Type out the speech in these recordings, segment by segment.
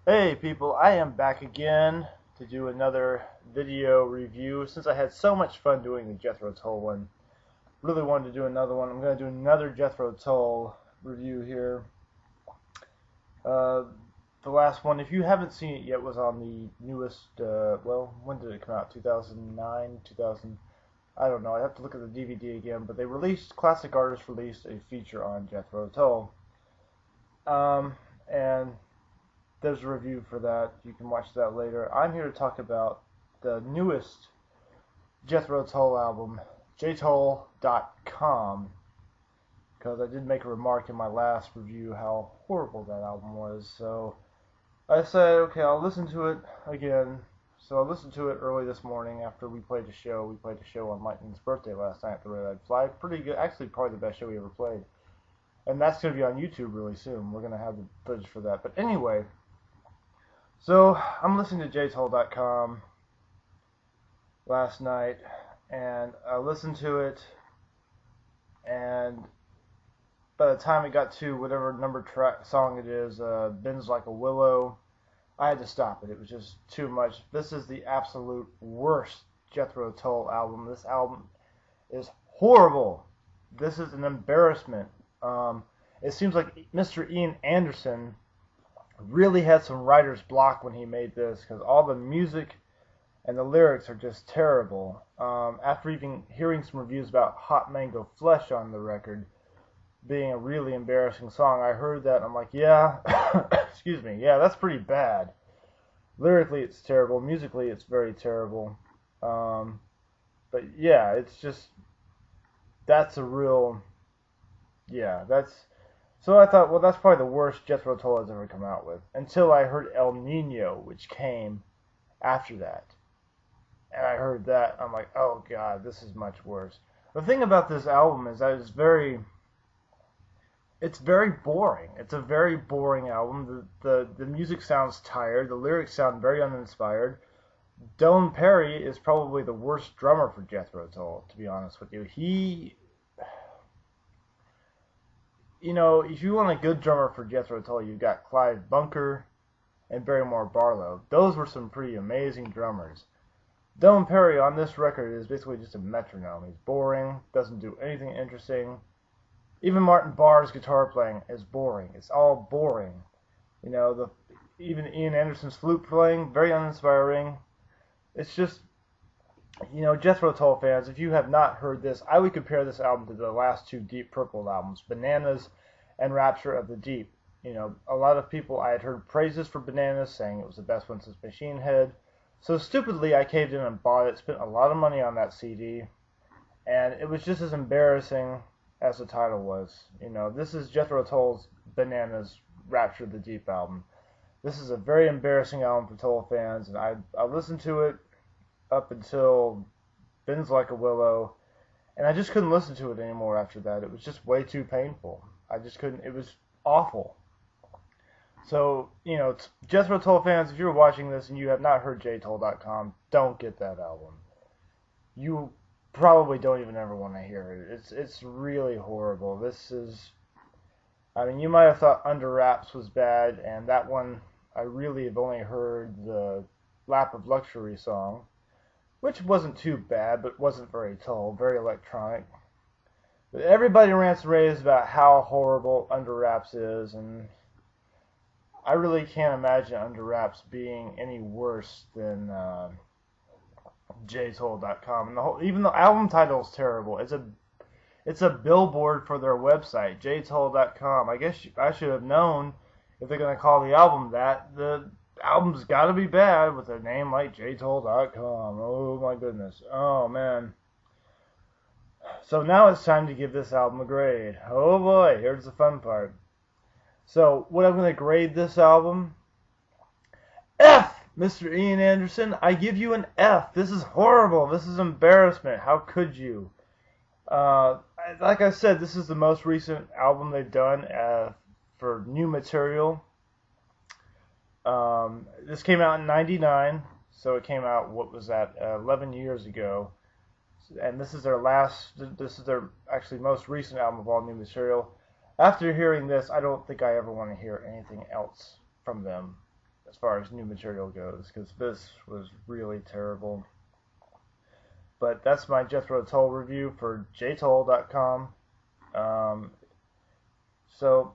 Hey people, I am back again to do another video review. Since I had so much fun doing the Jethro Tull one, really wanted to do another one. I'm going to do another Jethro Tull review here. Uh, the last one, if you haven't seen it yet, was on the newest, well, when did it come out? 2009, 2000, I don't know. I have to look at the DVD again, but Classic Artists released a feature on Jethro Tull. And there's a review for that. You can watch that later. I'm here to talk about the newest Jethro Tull album, J-Tull .Com, because I did make a remark in my last review how horrible that album was. So I said, okay, I'll listen to it again. So I listened to it early this morning after we played a show. We played a show on Lightning's birthday last night at the Red Eyed Fly. Pretty good. Actually, probably the best show we ever played. And that's going to be on YouTube really soon. We're going to have the footage for that. But anyway, so I'm listening to J-Tull.com last night, and I listened to it, and by the time it got to whatever number track song it is, Bends Like a Willow, I had to stop it. It was just too much. This is the absolute worst Jethro Tull album. This album is horrible. This is an embarrassment. It seems like Mr. Ian Anderson really had some writer's block when he made this, because all the music and the lyrics are just terrible. After even hearing some reviews about Hot Mango Flesh on the record being a really embarrassing song, I heard that and I'm like, yeah, excuse me, yeah, that's pretty bad. Lyrically it's terrible, musically it's very terrible. But yeah, it's just, that's a real, yeah, that's, so I thought, well, that's probably the worst Jethro Tull has ever come out with. Until I heard El Nino, which came after that. And I heard that, I'm like, oh god, this is much worse. The thing about this album is that it's very boring. It's a very boring album. The music sounds tired. The lyrics sound very uninspired. Dylan Perry is probably the worst drummer for Jethro Tull, to be honest with you. You know, if you want a good drummer for Jethro Tull, you've got Clive Bunker and Barrymore Barlow. Those were some pretty amazing drummers. Dylan Perry on this record is basically just a metronome. He's boring, doesn't do anything interesting. Even Martin Barr's guitar playing is boring. It's all boring. You know, even Ian Anderson's flute playing, very uninspiring. It's just, you know, Jethro Tull fans, if you have not heard this, I would compare this album to the last two Deep Purple albums, Bananas and Rapture of the Deep. You know, a lot of people, I had heard praises for Bananas, saying it was the best one since Machine Head. So stupidly, I caved in and bought it, spent a lot of money on that CD, and it was just as embarrassing as the title was. You know, this is Jethro Tull's Bananas Rapture of the Deep album. This is a very embarrassing album for Tull fans, and I listened to it up until Bends Like a Willow, and I just couldn't listen to it anymore after that. It was just way too painful. I just couldn't, it was awful. So, you know, Jethro Tull fans, if you're watching this and you have not heard J-Tull.com, don't get that album. You probably don't even ever want to hear it. It's really horrible. This is, I mean, you might have thought Under Wraps was bad, and that one, I really have only heard the Lap of Luxury song, which wasn't too bad, but wasn't very Tull, very electronic. But everybody rants and raves about how horrible Under Wraps is, and I really can't imagine Under Wraps being any worse than J-Tull.com. And even the album title is terrible. It's a billboard for their website, J-Tull.com. I guess I should have known, if they're going to call the album that, the album's got to be bad with a name like J-Tull.com. Oh my goodness. Oh man. So now it's time to give this album a grade. Oh boy, here's the fun part. So, what I'm going to grade this album? F! Mr. Ian Anderson, I give you an F. This is horrible. This is embarrassment. How could you? Like I said, this is the most recent album they've done for new material. This came out in '99, so it came out, what was that, 11 years ago. And this is their actually most recent album of all new material. After hearing this, I don't think I ever want to hear anything else from them. as far as new material goes, because this was really terrible. But that's my Jethro Tull review for J-Tull.com. So,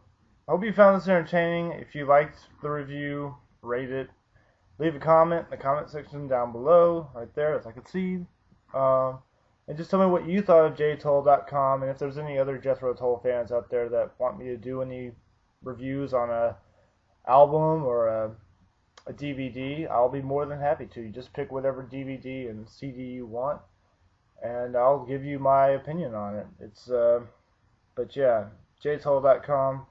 I hope you found this entertaining. If you liked the review, rate it. Leave a comment in the comment section down below, right there, as I can see. And just tell me what you thought of J-Tull.com, and if there's any other Jethro Tull fans out there that want me to do any reviews on a album or a DVD, I'll be more than happy to. You just pick whatever DVD and CD you want, and I'll give you my opinion on it. But yeah, J-Tull.com,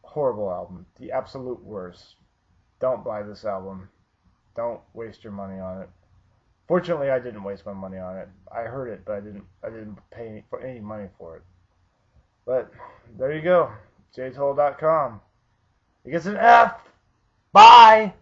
horrible album, the absolute worst. Don't buy this album. Don't waste your money on it. Fortunately, I didn't waste my money on it. I heard it, but I didn't pay any money for it. But there you go, J-Tull.com. It gets an F. Bye.